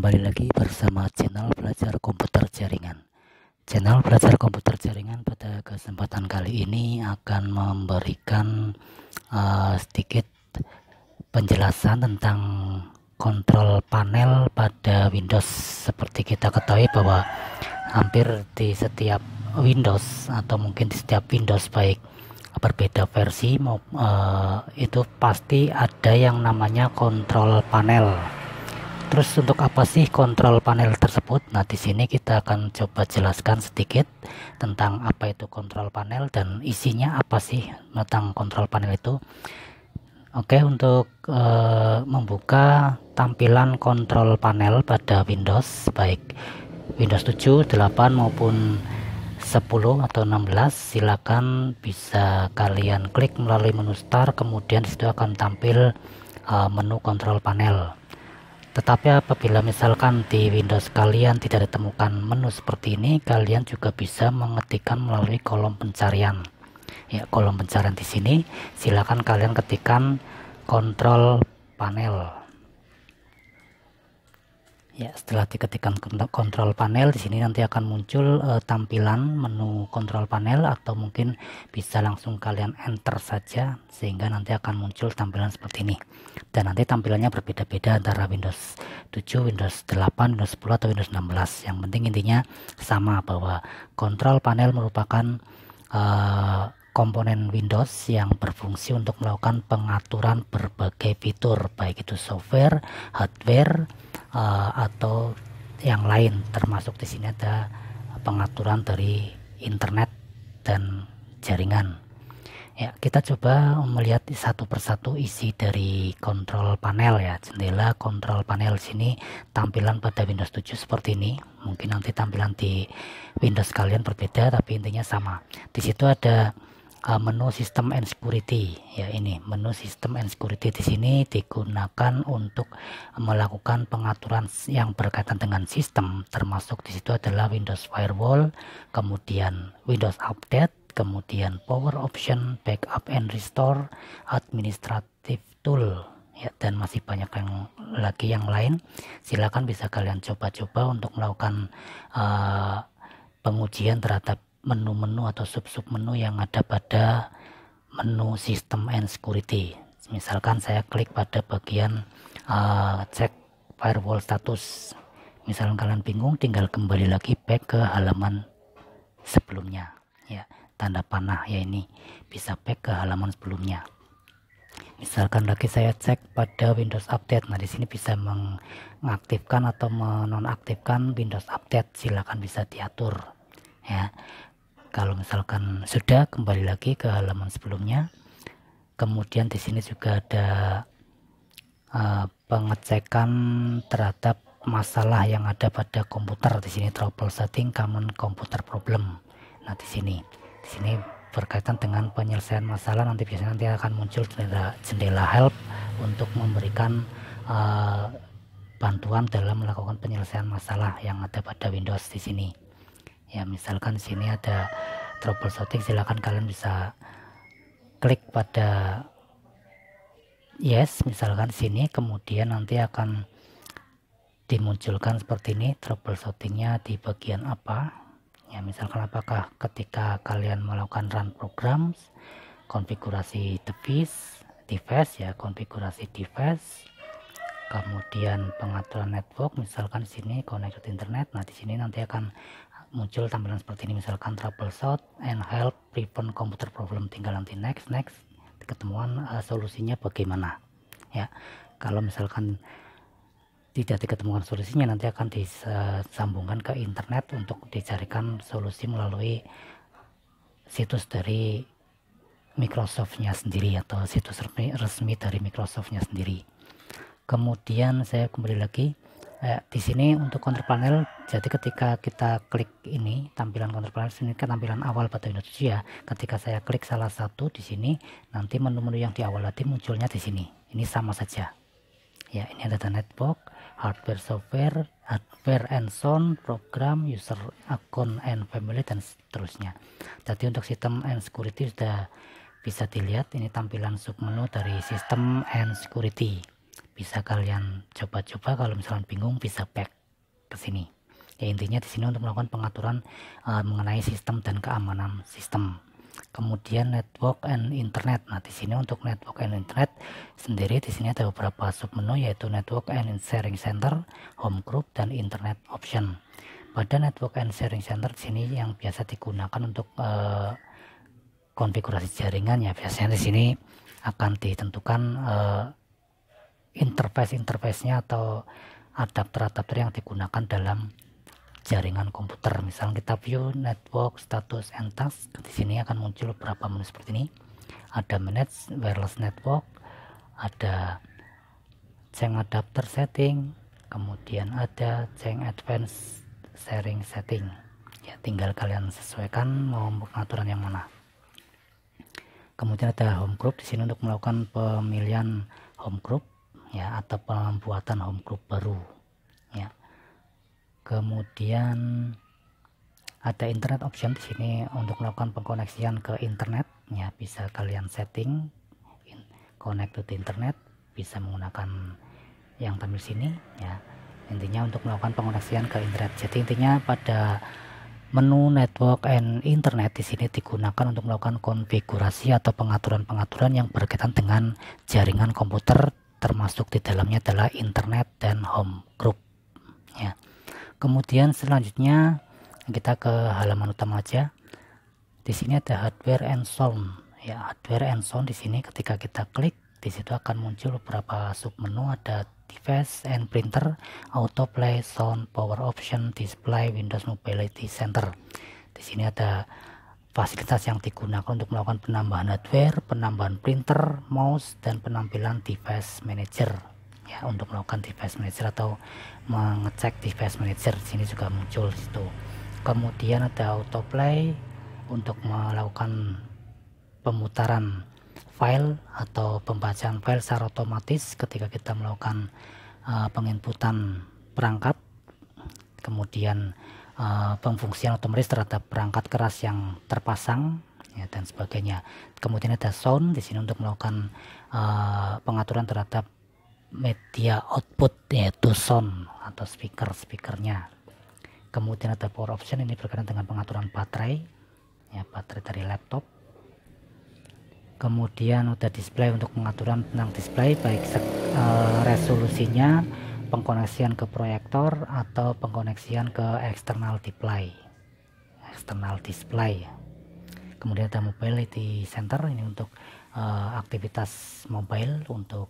kembali lagi bersama channel belajar komputer jaringan. Channel belajar komputer jaringan pada kesempatan kali ini akan memberikan sedikit penjelasan tentang kontrol panel pada Windows. Seperti kita ketahui bahwa hampir di setiap Windows atau mungkin di setiap Windows baik berbeda versi itu pasti ada yang namanya kontrol panel. Terus untuk apa sih kontrol panel tersebut? Nah, di sini kita akan coba jelaskan sedikit tentang apa itu kontrol panel dan isinya apa sih tentang kontrol panel itu. Oke, untuk membuka tampilan kontrol panel pada Windows baik Windows 7, 8 maupun 10 atau 16, silakan bisa kalian klik melalui menu Start, kemudian disitu akan tampil menu kontrol panel. Tetapi apabila misalkan di Windows kalian tidak ditemukan menu seperti ini, kalian juga bisa mengetikkan melalui kolom pencarian. Ya, kolom pencarian di sini silakan kalian ketikkan kontrol panel. Ya, setelah diketikkan kontrol panel, di sini nanti akan muncul tampilan menu kontrol panel, atau mungkin bisa langsung kalian enter saja sehingga nanti akan muncul tampilan seperti ini. Dan nanti tampilannya berbeda-beda antara Windows 7, Windows 8, Windows 10 atau Windows 16. Yang penting intinya sama, bahwa kontrol panel merupakan komponen Windows yang berfungsi untuk melakukan pengaturan berbagai fitur, baik itu software, hardware, atau yang lain. Termasuk di sini ada pengaturan dari internet dan jaringan. Ya, kita coba melihat satu persatu isi dari kontrol panel ya. Jendela kontrol panel sini tampilan pada Windows 7 seperti ini. Mungkin nanti tampilan di Windows kalian berbeda, tapi intinya sama. Di situ ada menu System and Security. Ya, ini menu System and Security di sini digunakan untuk melakukan pengaturan yang berkaitan dengan sistem, termasuk di situ adalah Windows Firewall, kemudian Windows Update, kemudian Power Option, Backup and Restore, Administrative Tool, ya, dan masih banyak yang lain. Silakan bisa kalian coba-coba untuk melakukan pengujian terhadap menu-menu atau sub-sub menu yang ada pada menu System and Security. Misalkan saya klik pada bagian cek firewall status. Misalkan kalian bingung, tinggal kembali lagi back ke halaman sebelumnya. Ya, tanda panah ya, ini bisa back ke halaman sebelumnya. Misalkan lagi saya cek pada Windows Update. Nah, di sini bisa mengaktifkan atau menonaktifkan Windows Update. Silakan bisa diatur. Ya, kalau misalkan sudah, kembali lagi ke halaman sebelumnya. Kemudian di sini juga ada pengecekan terhadap masalah yang ada pada komputer. Di sini troubleshooting common computer problem. Nah, di sini berkaitan dengan penyelesaian masalah. Nanti biasanya akan muncul jendela help untuk memberikan bantuan dalam melakukan penyelesaian masalah yang ada pada Windows di sini. Ya, misalkan di sini ada troubleshooting, silakan kalian bisa klik pada yes, misalkan sini, kemudian nanti akan dimunculkan seperti ini troubleshootingnya di bagian apa. Ya, misalkan apakah ketika kalian melakukan run programs, konfigurasi device ya, konfigurasi device, kemudian pengaturan network, misalkan sini connected internet. Nah, di sini nanti akan muncul tampilan seperti ini, misalkan troubleshoot and help prevent computer problem. Tinggal nanti next ketemuan solusinya bagaimana. Ya, kalau misalkan tidak diketemukan solusinya, nanti akan disambungkan ke internet untuk dicarikan solusi melalui situs dari Microsoftnya sendiri atau situs resmi dari Microsoftnya sendiri. Kemudian saya kembali lagi di sini untuk kontrol panel. Jadi ketika kita klik ini, tampilan kontrol panel ini ke tampilan awal pada Windows 7 ya. Ketika saya klik salah satu di sini, nanti menu-menu yang di awal tadi munculnya di sini. Ini sama saja. Ya, ini ada data network, hardware, software, hardware and sound, program, user account and family, dan seterusnya. Jadi untuk System and Security sudah bisa dilihat, ini tampilan submenu dari System and Security. Bisa kalian coba-coba, kalau misalkan bingung bisa back ke sini. Ya, intinya di sini untuk melakukan pengaturan mengenai sistem dan keamanan sistem. Kemudian network and internet. Nah, di sini untuk network and internet sendiri di sini ada beberapa submenu, yaitu network and sharing center, home group, dan internet option. Pada network and sharing center di sini yang biasa digunakan untuk konfigurasi jaringan, ya biasanya di sini akan ditentukan interface-nya atau adapter yang digunakan dalam jaringan komputer. Misalnya kita view network status and task, di sini akan muncul beberapa menu seperti ini. Ada manage wireless network, ada change adapter setting, kemudian ada change advanced sharing setting. Ya, tinggal kalian sesuaikan mau pengaturan yang mana. Kemudian ada home group di sini untuk melakukan pemilihan home group, ya, atau pembuatan home group baru, ya. Kemudian ada internet option di sini untuk melakukan pengkoneksian ke internet, ya, bisa kalian setting connect to the internet, bisa menggunakan yang tampil sini, ya. Intinya untuk melakukan pengkoneksian ke internet. Jadi intinya pada menu network and internet di sini digunakan untuk melakukan konfigurasi atau pengaturan-pengaturan yang berkaitan dengan jaringan komputer, termasuk di dalamnya adalah internet dan home group, ya. Kemudian selanjutnya kita ke halaman utama aja. Di sini ada hardware and sound, ya. Hardware and sound di sini ketika kita klik di situ akan muncul beberapa submenu, ada device and printer, autoplay, sound, power option, display, Windows Mobility Center. Di sini ada fasilitas yang digunakan untuk melakukan penambahan hardware, penambahan printer, mouse, dan penampilan device manager. Ya, untuk melakukan device manager atau mengecek device manager di sini juga muncul di situ. Kemudian ada autoplay untuk melakukan pemutaran file atau pembacaan file secara otomatis ketika kita melakukan penginputan perangkat, kemudian pemfungsian otomatis terhadap perangkat keras yang terpasang, ya, dan sebagainya. Kemudian ada sound di sini untuk melakukan pengaturan terhadap media output, yaitu sound atau speakernya. Kemudian ada power option, ini berkaitan dengan pengaturan baterai, ya, baterai dari laptop. Kemudian udah display untuk pengaturan tentang display, baik resolusinya, pengkoneksian ke proyektor atau pengkoneksian ke external display. Kemudian ada mobility center, ini untuk aktivitas mobile, untuk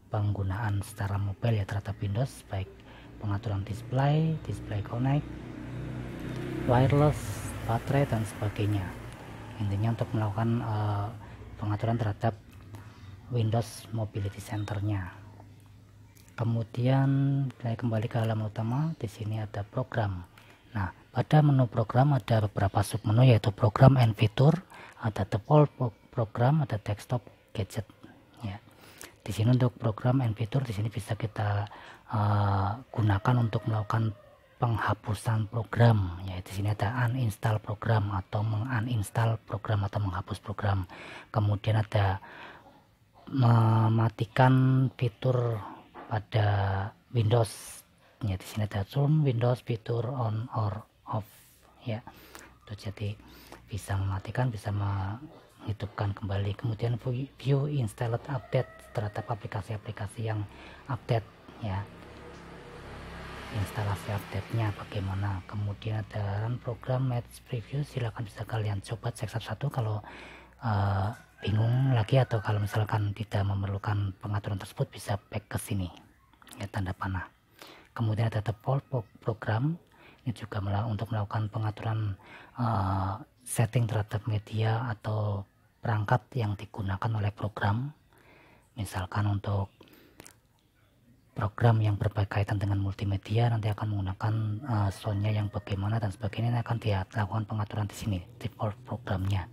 penggunaan secara mobile, ya, terhadap Windows, baik pengaturan display connect, wireless, baterai, dan sebagainya. Intinya untuk melakukan pengaturan terhadap Windows Mobility Center-nya. Kemudian saya kembali ke halaman utama. Di sini ada program. Nah, pada menu program ada beberapa submenu, yaitu program and fitur, ada default program, ada desktop gadget, ya. Di sini untuk program and fitur di sini bisa kita gunakan untuk melakukan penghapusan program, ya. Di sini ada uninstall program atau menguninstall program atau menghapus program. Kemudian ada mematikan fitur pada Windows, ya. Di sini ada turn Windows fitur on or off, ya. Itu jadi bisa mematikan, bisa menghidupkan kembali. Kemudian view installed update terhadap aplikasi-aplikasi yang update, ya, instalasi update-nya bagaimana. Kemudian ada run program match preview, silahkan bisa kalian coba cek satu-satu kalau bingung lagi, atau kalau misalkan tidak memerlukan pengaturan tersebut bisa back ke sini, ya, tanda panah. Kemudian ada default program, ini juga untuk melakukan pengaturan setting terhadap media atau perangkat yang digunakan oleh program. Misalkan untuk program yang berkaitan dengan multimedia nanti akan menggunakan soundnya yang bagaimana dan sebagainya, ini akan dilakukan pengaturan di sini, default programnya.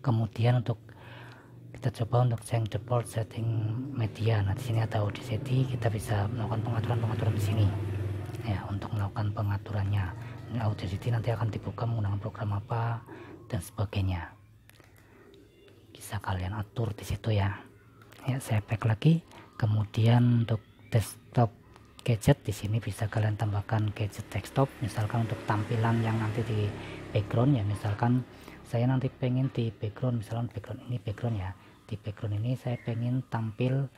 Kemudian untuk kita coba untuk change default setting media. Nah, di sini ada Audacity, kita bisa melakukan pengaturan di sini, ya, untuk melakukan pengaturannya. Ini Audacity nanti akan dibuka menggunakan program apa dan sebagainya, bisa kalian atur di situ, ya. Ya, saya back lagi. Kemudian untuk desktop gadget. Di sini bisa kalian tambahkan gadget desktop, misalkan untuk tampilan yang nanti di background ya. Misalkan saya nanti pengen di background, misalkan background ini background ya, di background ini saya pengen tampil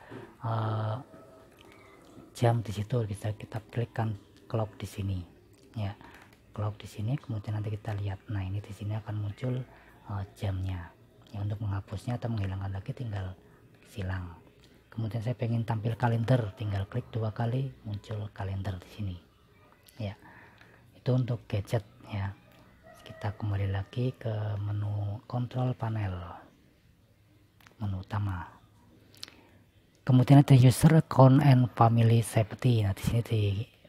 jam di situ, bisa kita klikkan clock di sini ya, clock di sini, kemudian nanti kita lihat. Nah ini di sini akan muncul jamnya ya. Untuk menghapusnya atau menghilangkan lagi tinggal silang. Kemudian saya pengen tampil kalender, tinggal klik 2 kali muncul kalender di sini ya. Itu untuk gadget ya. Kita kembali lagi ke menu control panel, menu utama. Kemudian ada user account and family safety. Nah di sini di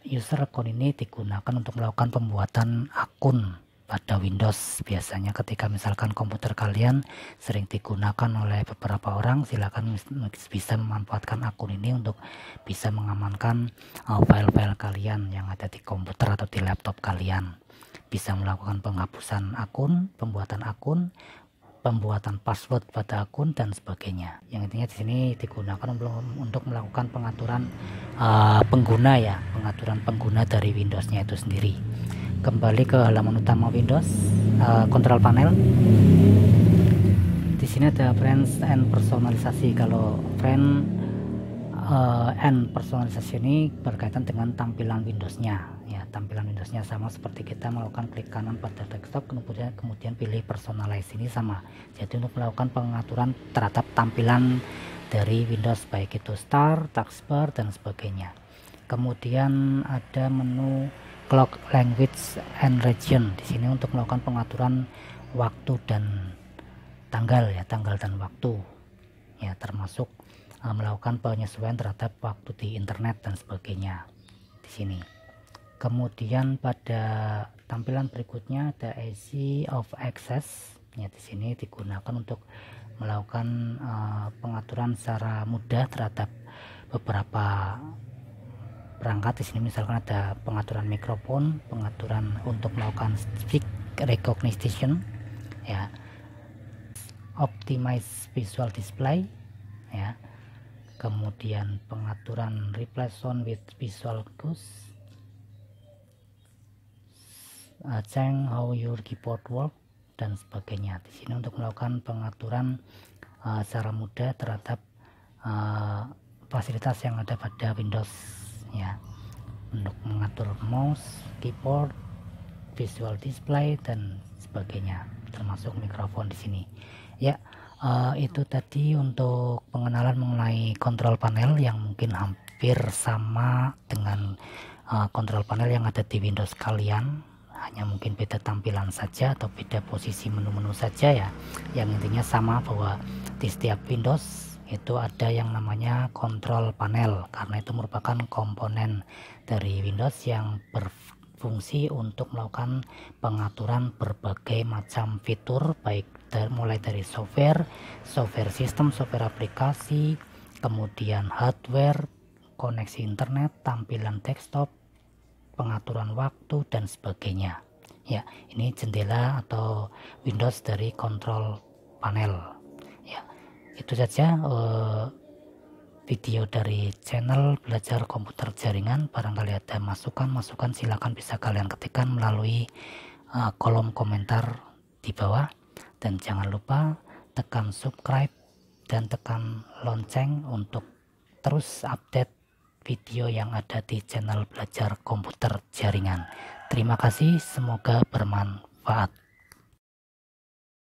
user account ini digunakan untuk melakukan pembuatan akun pada Windows. Biasanya ketika misalkan komputer kalian sering digunakan oleh beberapa orang, silakan bisa memanfaatkan akun ini untuk bisa mengamankan file-file kalian yang ada di komputer atau di laptop kalian. Bisa melakukan penghapusan akun, pembuatan akun, pembuatan password pada akun dan sebagainya. Yang intinya di sini digunakan untuk melakukan pengaturan pengguna ya, pengaturan pengguna dari Windowsnya itu sendiri. Kembali ke halaman utama Windows, control panel. Di sini ada friends and personalisasi. Kalau friend and personalisasi ini berkaitan dengan tampilan Windowsnya ya. Tampilan Windowsnya sama seperti kita melakukan klik kanan pada desktop, kemudian pilih personalize, ini sama. Jadi untuk melakukan pengaturan terhadap tampilan dari Windows, baik itu start, taskbar dan sebagainya. Kemudian ada menu clock, language and region. Di sini untuk melakukan pengaturan waktu dan tanggal ya, tanggal dan waktu ya, termasuk melakukan penyesuaian terhadap waktu di internet dan sebagainya di sini. Kemudian pada tampilan berikutnya ada easy of access ya. Di sini digunakan untuk melakukan pengaturan secara mudah terhadap beberapa perangkat. Di sini misalkan ada pengaturan mikrofon, pengaturan untuk melakukan speak recognition ya, optimize visual display ya, kemudian pengaturan replace sound with visual cues, change how your keyboard work dan sebagainya. Di sini untuk melakukan pengaturan secara mudah terhadap fasilitas yang ada pada Windows ya, untuk mengatur mouse, keyboard, visual display dan sebagainya, termasuk mikrofon di sini ya. Itu tadi untuk pengenalan mengenai kontrol panel yang mungkin hampir sama dengan kontrol panel yang ada di Windows kalian, hanya mungkin beda tampilan saja atau beda posisi menu-menu saja ya. Yang intinya sama, bahwa di setiap Windows itu ada yang namanya kontrol panel, karena itu merupakan komponen dari Windows yang berfungsi untuk melakukan pengaturan berbagai macam fitur, baik mulai dari software sistem, software aplikasi, kemudian hardware, koneksi internet, tampilan desktop, pengaturan waktu dan sebagainya ya. Ini jendela atau Windows dari kontrol panel. Itu saja video dari channel belajar komputer jaringan. Barangkali ada masukan silakan bisa kalian ketikkan melalui kolom komentar di bawah, dan jangan lupa tekan subscribe dan tekan lonceng untuk terus update video yang ada di channel belajar komputer jaringan. Terima kasih, semoga bermanfaat.